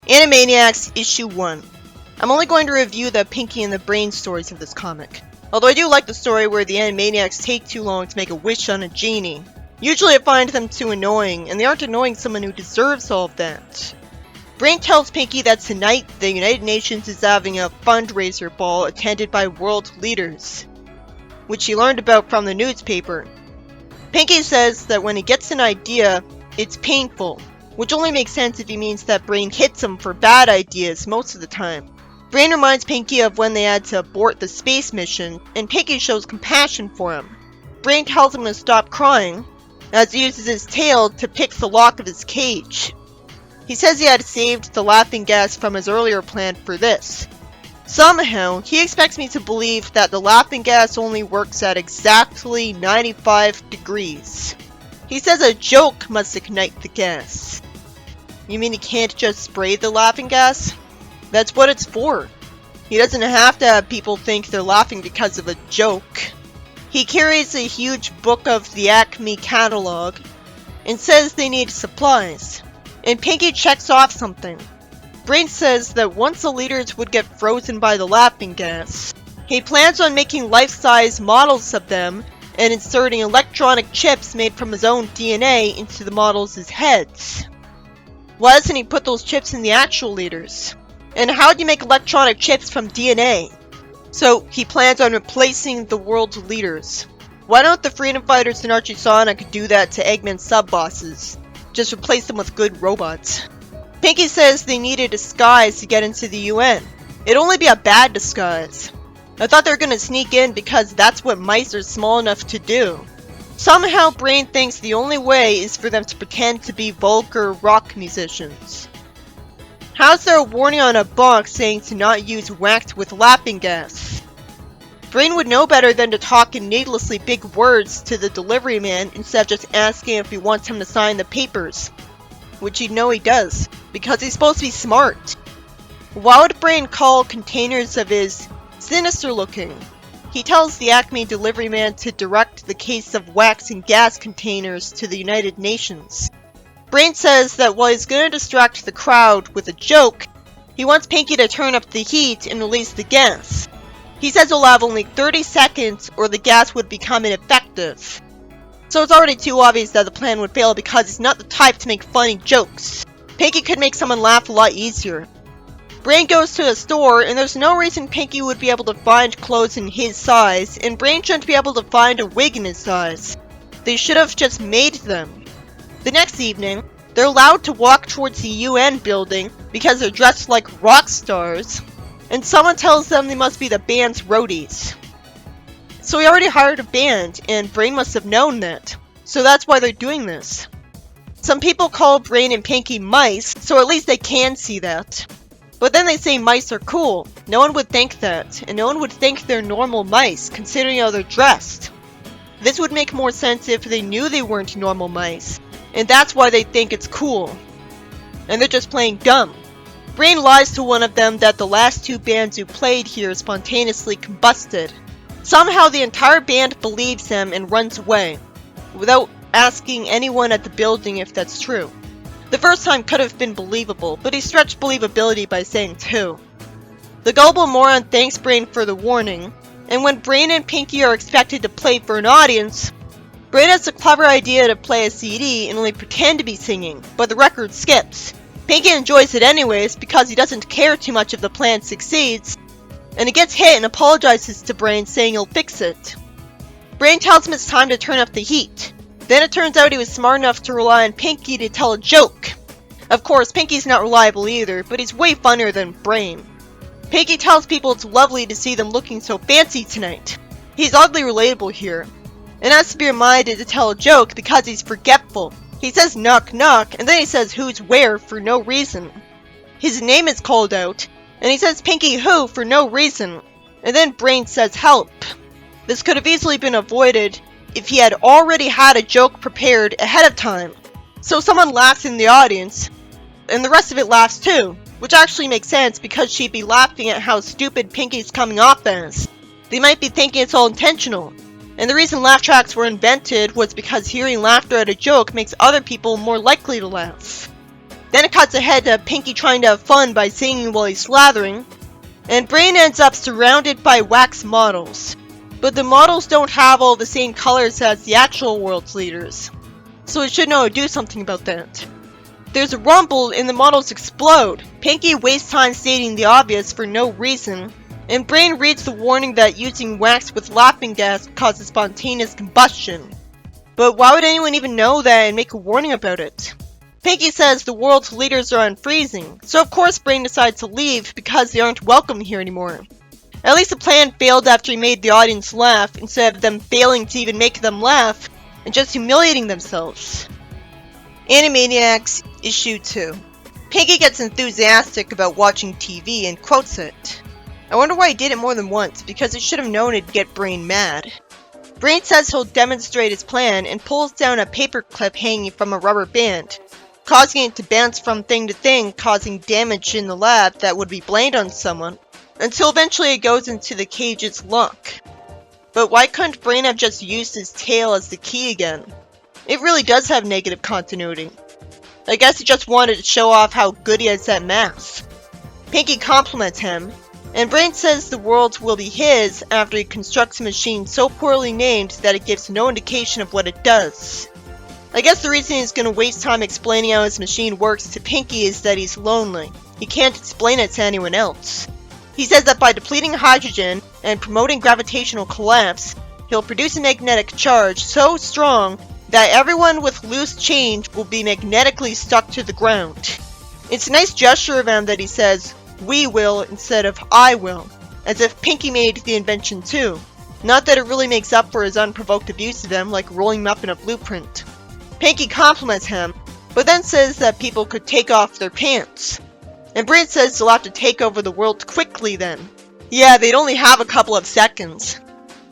Animaniacs Issue 1. I'm only going to review the Pinky and the Brain stories of this comic. Although I do like the story where the Animaniacs take too long to make a wish on a genie. Usually I find them too annoying, and they aren't annoying someone who deserves all of that. Brain tells Pinky that tonight the United Nations is having a fundraiser ball attended by world leaders, which he learned about from the newspaper. Pinky says that when he gets an idea, it's painful, which only makes sense if he means that Brain hits him for bad ideas most of the time. Brain reminds Pinky of when they had to abort the space mission, and Pinky shows compassion for him. Brain tells him to stop crying, as he uses his tail to pick the lock of his cage. He says he had saved the laughing gas from his earlier plan for this. Somehow, he expects me to believe that the laughing gas only works at exactly 95 degrees. He says a joke must ignite the gas. You mean he can't just spray the laughing gas? That's what it's for. He doesn't have to have people think they're laughing because of a joke. He carries a huge book of the Acme catalog and says they need supplies. And Pinky checks off something. Brain says that once the leaders would get frozen by the laughing gas, he plans on making life-size models of them and inserting electronic chips made from his own DNA into the models' heads. Why doesn't he put those chips in the actual leaders? And how do you make electronic chips from DNA? So he plans on replacing the world's leaders. Why don't the Freedom Fighters and Archie Sonic do that to Eggman's sub-bosses? Just replace them with good robots. Pinky says they need a disguise to get into the UN. It'd only be a bad disguise. I thought they were gonna sneak in because that's what mice are small enough to do. Somehow Brain thinks the only way is for them to pretend to be vulgar rock musicians. How's there a warning on a box saying to not use wax with laughing gas? Brain would know better than to talk in needlessly big words to the delivery man instead of just asking if he wants him to sign the papers. Which you know he does, because he's supposed to be smart. Why would Brain call containers of his sinister looking? He tells the Acme delivery man to direct the case of wax and gas containers to the United Nations. Brain says that while he's gonna distract the crowd with a joke, he wants Pinky to turn up the heat and release the gas. He says he'll have only 30 seconds or the gas would become ineffective. So it's already too obvious that the plan would fail because he's not the type to make funny jokes. Pinky could make someone laugh a lot easier. Brain goes to a store and there's no reason Pinky would be able to find clothes in his size, and Brain shouldn't be able to find a wig in his size. They should have just made them. The next evening, they're allowed to walk towards the UN building because they're dressed like rock stars, and someone tells them they must be the band's roadies. So he already hired a band, and Brain must have known that. So that's why they're doing this. Some people call Brain and Pinky mice, so at least they can see that. But then they say mice are cool. No one would think that, and no one would think they're normal mice, considering how they're dressed. This would make more sense if they knew they weren't normal mice, and that's why they think it's cool. And they're just playing dumb. Brain lies to one of them that the last two bands who played here spontaneously combusted. Somehow the entire band believes him and runs away, without asking anyone at the building if that's true. The first time could have been believable, but he stretched believability by saying two. The gullible moron thanks Brain for the warning, and when Brain and Pinky are expected to play for an audience, Brain has a clever idea to play a CD and only pretend to be singing, but the record skips. Pinky enjoys it anyways because he doesn't care too much if the plan succeeds, and he gets hit and apologizes to Brain saying he'll fix it. Brain tells him it's time to turn up the heat. Then it turns out he was smart enough to rely on Pinky to tell a joke. Of course, Pinky's not reliable either, but he's way funnier than Brain. Pinky tells people it's lovely to see them looking so fancy tonight. He's oddly relatable here, and has to be reminded to tell a joke because he's forgetful. He says knock knock, and then he says who's where for no reason. His name is called out, and he says Pinky who for no reason, and then Brain says help. This could have easily been avoided if he had already had a joke prepared ahead of time. So someone laughs in the audience, and the rest of it laughs too, which actually makes sense because she'd be laughing at how stupid Pinky's coming off as. They might be thinking it's all intentional, and the reason laugh tracks were invented was because hearing laughter at a joke makes other people more likely to laugh. Then it cuts ahead to Pinky trying to have fun by singing while he's slathering, and Brain ends up surrounded by wax models. But the models don't have all the same colors as the actual world's leaders, so he should know how to do something about that. There's a rumble and the models explode. Pinky wastes time stating the obvious for no reason, and Brain reads the warning that using wax with laughing gas causes spontaneous combustion. But why would anyone even know that and make a warning about it? Pinky says the world's leaders are unfreezing, so of course Brain decides to leave because they aren't welcome here anymore. At least the plan failed after he made the audience laugh, instead of them failing to even make them laugh, and just humiliating themselves. Animaniacs Issue 2. Pinky gets enthusiastic about watching TV and quotes it. I wonder why he did it more than once, because he should have known it'd get Brain mad. Brain says he'll demonstrate his plan and pulls down a paper clip hanging from a rubber band, causing it to bounce from thing to thing, causing damage in the lab that would be blamed on someone, until eventually it goes into the cage's lock. But why couldn't Brain have just used his tail as the key again? It really does have negative continuity. I guess he just wanted to show off how good he is at math. Pinky compliments him, and Brain says the world will be his after he constructs a machine so poorly named that it gives no indication of what it does. I guess the reason he's gonna waste time explaining how his machine works to Pinky is that he's lonely. He can't explain it to anyone else. He says that by depleting hydrogen and promoting gravitational collapse, he'll produce a magnetic charge so strong that everyone with loose change will be magnetically stuck to the ground. It's a nice gesture of him that he says, "we will" instead of "I will," as if Pinky made the invention too. Not that it really makes up for his unprovoked abuse of them, like rolling him up in a blueprint. Pinky compliments him, but then says that people could take off their pants. And Brain says they'll have to take over the world quickly then. Yeah, they'd only have a couple of seconds.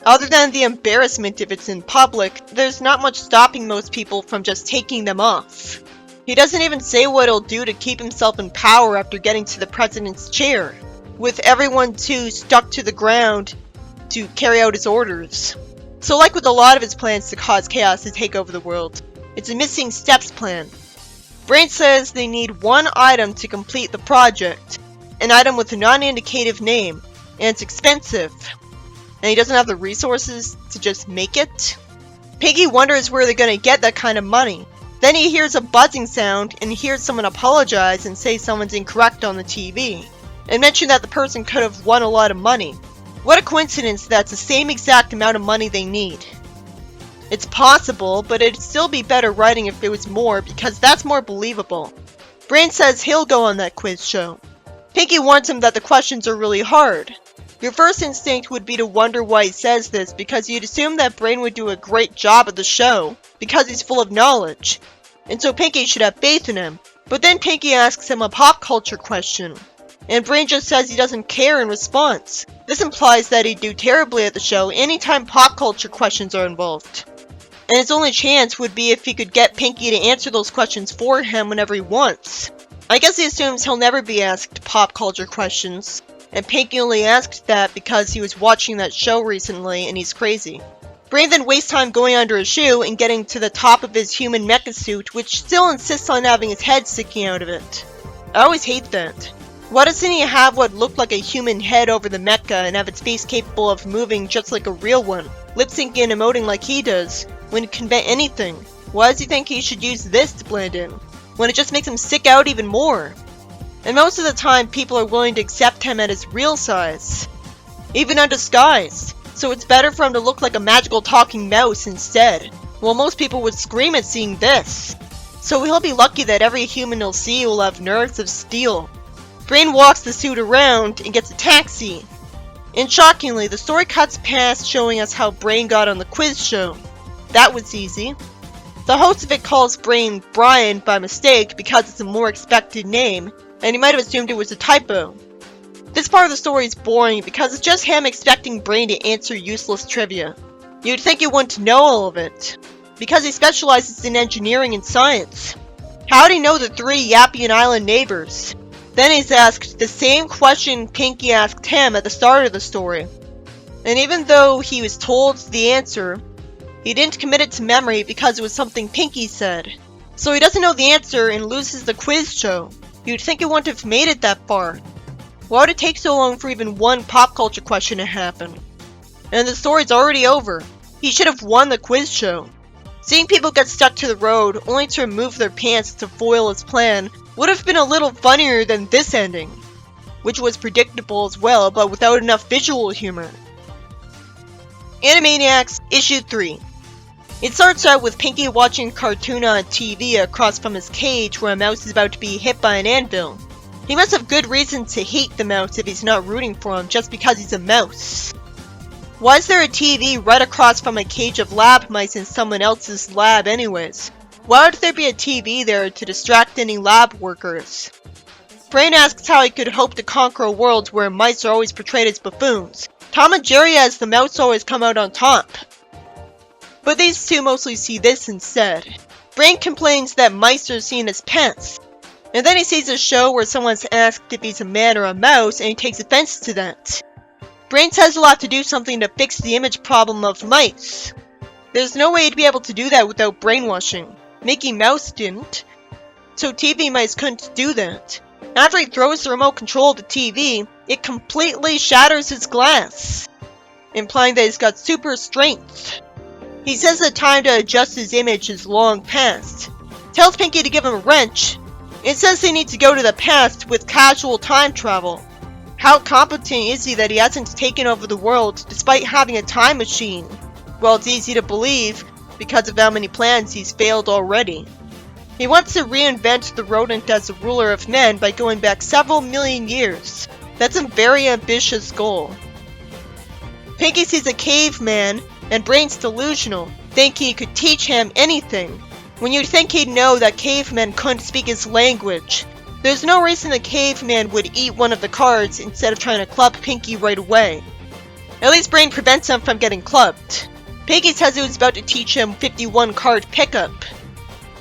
Other than the embarrassment if it's in public, there's not much stopping most people from just taking them off. He doesn't even say what he'll do to keep himself in power after getting to the president's chair, with everyone too stuck to the ground to carry out his orders. So like with a lot of his plans to cause chaos to take over the world, it's a missing steps plan. Brain says they need one item to complete the project, an item with a non-indicative name, and it's expensive. And he doesn't have the resources to just make it? Pinky wonders where they're gonna get that kind of money. Then he hears a buzzing sound and hears someone apologize and say someone's incorrect on the TV, and mention that the person could have won a lot of money. What a coincidence that's the same exact amount of money they need. It's possible, but it'd still be better writing if it was more, because that's more believable. Brain says he'll go on that quiz show. Pinky warns him that the questions are really hard. Your first instinct would be to wonder why he says this, because you'd assume that Brain would do a great job at the show, because he's full of knowledge, and so Pinky should have faith in him. But then Pinky asks him a pop culture question, and Brain just says he doesn't care in response. This implies that he'd do terribly at the show anytime pop culture questions are involved. And his only chance would be if he could get Pinky to answer those questions for him whenever he wants. I guess he assumes he'll never be asked pop culture questions, and Pinky only asked that because he was watching that show recently and he's crazy. Brain then wastes time going under his shoe and getting to the top of his human mecha suit, which still insists on having his head sticking out of it. I always hate that. Why doesn't he have what looked like a human head over the mecha and have its face capable of moving just like a real one, lip-syncing and emoting like he does, when he can invent anything? Why does he think he should use this to blend in, when it just makes him stick out even more? And most of the time, people are willing to accept him at his real size, even undisguised, so it's better for him to look like a magical talking mouse instead. Well, most people would scream at seeing this, so he'll be lucky that every human he'll see will have nerves of steel. Brain walks the suit around and gets a taxi. And shockingly, the story cuts past showing us how Brain got on the quiz show. That was easy. The host of it calls Brain Brian by mistake because it's a more expected name, and he might have assumed it was a typo. This part of the story is boring because it's just him expecting Brain to answer useless trivia. You'd think he wouldn't know all of it, because he specializes in engineering and science. How'd he know the 3 Yappian Island neighbors? Then he's asked the same question Pinky asked him at the start of the story. And even though he was told the answer, he didn't commit it to memory because it was something Pinky said. So he doesn't know the answer and loses the quiz show. You'd think he wouldn't have made it that far. Why would it take so long for even one pop culture question to happen? And the story's already over. He should have won the quiz show. Seeing people get stuck to the road only to remove their pants to foil his plan would have been a little funnier than this ending, which was predictable as well, but without enough visual humor. Animaniacs Issue 3. It starts out with Pinky watching a cartoon on TV across from his cage where a mouse is about to be hit by an anvil. He must have good reason to hate the mouse if he's not rooting for him just because he's a mouse. Why is there a TV right across from a cage of lab mice in someone else's lab anyways? Why would there be a TV there to distract any lab workers? Brain asks how he could hope to conquer a world where mice are always portrayed as buffoons. Tom and Jerry as the mouse always come out on top. But these two mostly see this instead. Brain complains that mice are seen as pets. And then he sees a show where someone's asked if he's a man or a mouse and he takes offense to that. Brain says a lot to do something to fix the image problem of mice. There's no way to be able to do that without brainwashing. Mickey Mouse didn't. So TV mice couldn't do that. After he throws the remote control of the TV, it completely shatters his glass, implying that he's got super strength. He says the time to adjust his image is long past. Tells Pinky to give him a wrench. It says they need to go to the past with casual time travel. How competent is he that he hasn't taken over the world despite having a time machine? Well, it's easy to believe because of how many plans he's failed already. He wants to reinvent the rodent as the ruler of men by going back several million years. That's a very ambitious goal. Pinky sees a caveman and Brain's delusional, thinking he could teach him anything. When you'd think he'd know that cavemen couldn't speak his language. There's no reason the caveman would eat one of the cards instead of trying to club Pinky right away. At least Brain prevents him from getting clubbed. Pinky says he was about to teach him 51 card pickup.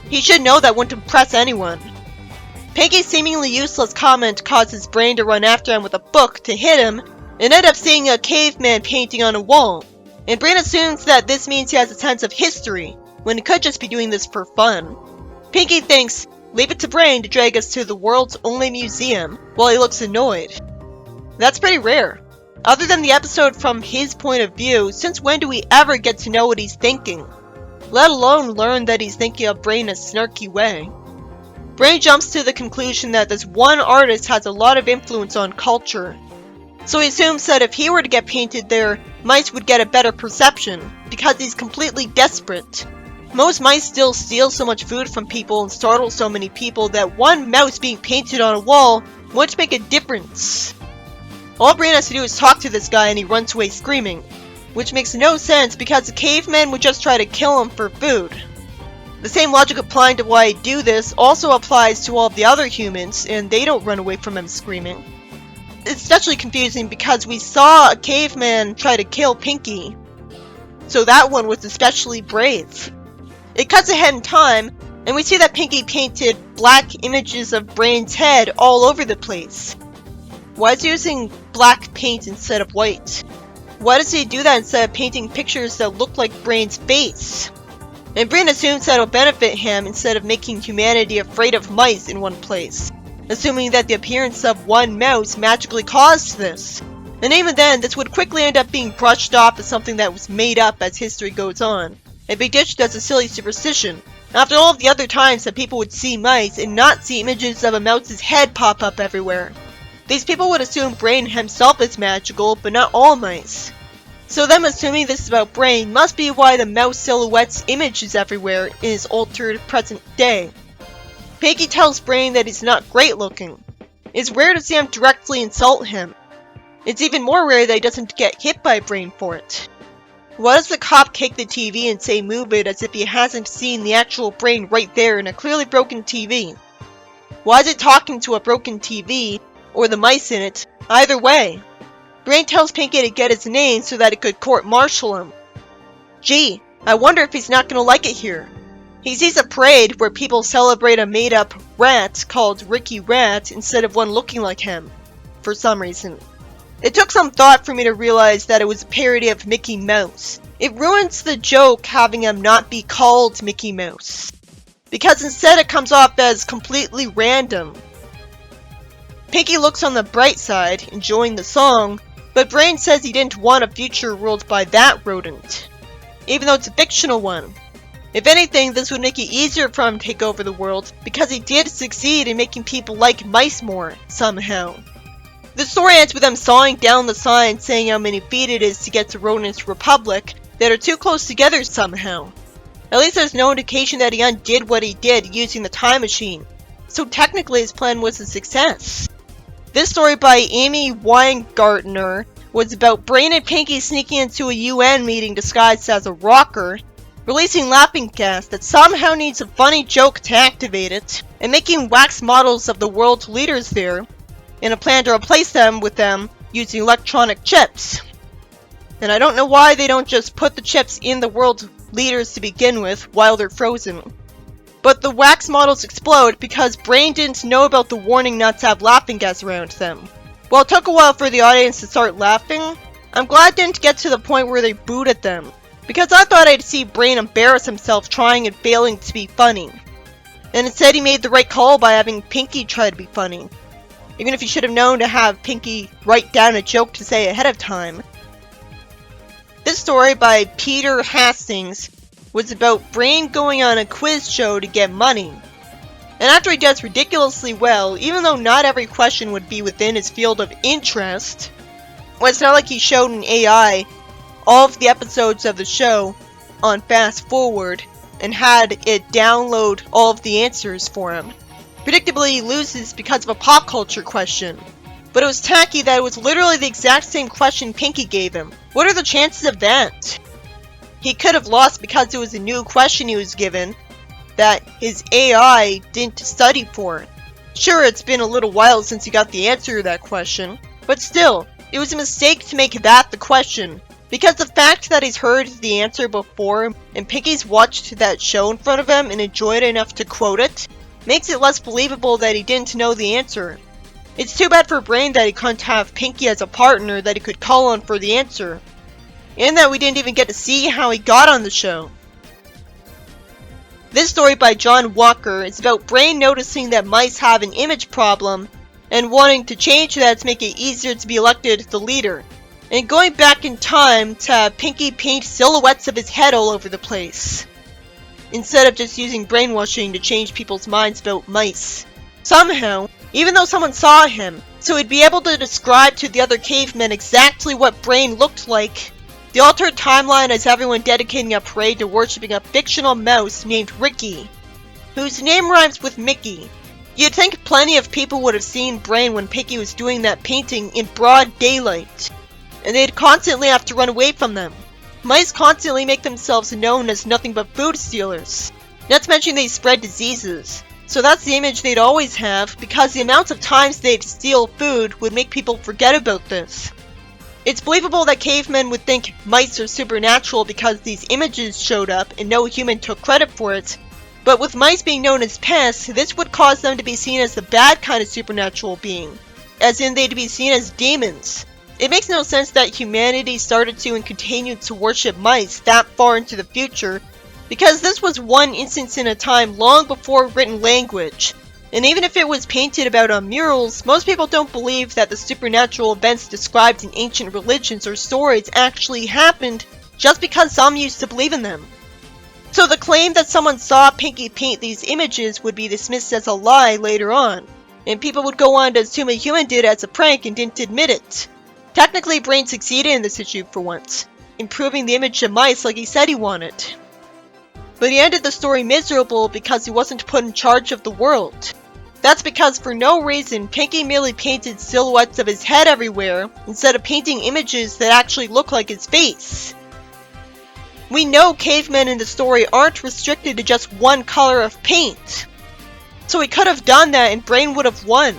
He should know that wouldn't impress anyone. Pinky's seemingly useless comment causes Brain to run after him with a book to hit him and end up seeing a caveman painting on a wall. And Brain assumes that this means he has a sense of history, when he could just be doing this for fun. Pinky thinks, leave it to Brain to drag us to the world's only museum, while he looks annoyed. That's pretty rare. Other than the episode from his point of view, since when do we ever get to know what he's thinking? Let alone learn that he's thinking of Brain in a snarky way. Brain jumps to the conclusion that this one artist has a lot of influence on culture. So he assumes that if he were to get painted there, mice would get a better perception, because he's completely desperate. Most mice still steal so much food from people and startle so many people that one mouse being painted on a wall won't make a difference. All Brain has to do is talk to this guy and he runs away screaming, which makes no sense because the caveman would just try to kill him for food. The same logic applying to why I do this also applies to all of the other humans, and they don't run away from him screaming. It's especially confusing because we saw a caveman try to kill Pinky, so that one was especially brave. It cuts ahead in time, and we see that Pinky painted black images of Brain's head all over the place. Why is he using black paint instead of white? Why does he do that instead of painting pictures that look like Brain's face? And Brain assumes that'll benefit him instead of making humanity afraid of mice in one place, assuming that the appearance of one mouse magically caused this. And even then, this would quickly end up being brushed off as something that was made up as history goes on, and be ditched as a silly superstition. After all of the other times that people would see mice and not see images of a mouse's head pop up everywhere. These people would assume Brain himself is magical, but not all mice. So them assuming this is about Brain must be why the mouse silhouette's image is everywhere in his altered present day. Pinky tells Brain that he's not great looking. It's rare to see him directly insult him. It's even more rare that he doesn't get hit by Brain for it. Why does the cop kick the TV and say move it as if he hasn't seen the actual Brain right there in a clearly broken TV? Why is it talking to a broken TV, or the mice in it? Either way. Brain tells Pinky to get his name so that he could court-martial him. Gee, I wonder if he's not gonna like it here. He sees a parade where people celebrate a made-up rat called Ricky Rat instead of one looking like him, for some reason. It took some thought for me to realize that it was a parody of Mickey Mouse. It ruins the joke having him not be called Mickey Mouse, because instead it comes off as completely random. Pinky looks on the bright side, enjoying the song, but Brain says he didn't want a future ruled by that rodent, even though it's a fictional one. If anything, this would make it easier for him to take over the world, because he did succeed in making people like mice more, somehow. The story ends with them sawing down the sign saying how many feet it is to get to Rodent's Republic that are too close together somehow. At least there's no indication that he undid what he did using the time machine, so technically his plan was a success. This story by Amy Weingartner was about Brain and Pinky sneaking into a UN meeting disguised as a rocker, releasing laughing gas that somehow needs a funny joke to activate it, and making wax models of the world's leaders there, in a plan to replace them with them using electronic chips. And I don't know why they don't just put the chips in the world's leaders to begin with while they're frozen. But the wax models explode because Brain didn't know about the warning not to have laughing gas around them. While it took a while for the audience to start laughing, I'm glad it didn't get to the point where they booed at them, because I thought I'd see Brain embarrass himself trying and failing to be funny. And instead he made the right call by having Pinky try to be funny, even if he should have known to have Pinky write down a joke to say ahead of time. This story by Peter Hastings was about Brain going on a quiz show to get money. And after he does ridiculously well, even though not every question would be within his field of interest, well, it's not like he showed an AI all of the episodes of the show on fast forward and had it download all of the answers for him. Predictably, he loses because of a pop culture question. But it was tacky that it was literally the exact same question Pinky gave him. What are the chances of that? He could have lost because it was a new question he was given that his AI didn't study for. Sure, it's been a little while since he got the answer to that question, but still, it was a mistake to make that the question, because the fact that he's heard the answer before and Pinky's watched that show in front of him and enjoyed it enough to quote it, makes it less believable that he didn't know the answer. It's too bad for Brain that he couldn't have Pinky as a partner that he could call on for the answer, and that we didn't even get to see how he got on the show. This story by John Walker is about Brain noticing that mice have an image problem and wanting to change that to make it easier to be elected the leader, and going back in time to have Pinky paint silhouettes of his head all over the place, instead of just using brainwashing to change people's minds about mice. Somehow, even though someone saw him, so he'd be able to describe to the other cavemen exactly what Brain looked like, the altered timeline has everyone dedicating a parade to worshipping a fictional mouse named Ricky, whose name rhymes with Mickey. You'd think plenty of people would have seen Brain when Pinky was doing that painting in broad daylight, and they'd constantly have to run away from them. Mice constantly make themselves known as nothing but food stealers, not to mention they spread diseases. So that's the image they'd always have, because the amount of times they'd steal food would make people forget about this. It's believable that cavemen would think mice are supernatural because these images showed up and no human took credit for it, but with mice being known as pests, this would cause them to be seen as the bad kind of supernatural being, as in they'd be seen as demons. It makes no sense that humanity started to and continued to worship mice that far into the future, because this was one instance in a time long before written language. And even if it was painted about on murals, most people don't believe that the supernatural events described in ancient religions or stories actually happened, just because some used to believe in them. So the claim that someone saw Pinky paint these images would be dismissed as a lie later on, and people would go on to assume a human did it as a prank and didn't admit it. Technically, Brain succeeded in this issue for once, improving the image of mice like he said he wanted. But he ended the story miserable because he wasn't put in charge of the world. That's because for no reason, Pinky merely painted silhouettes of his head everywhere, instead of painting images that actually look like his face. We know cavemen in the story aren't restricted to just one color of paint, so he could have done that and Brain would have won.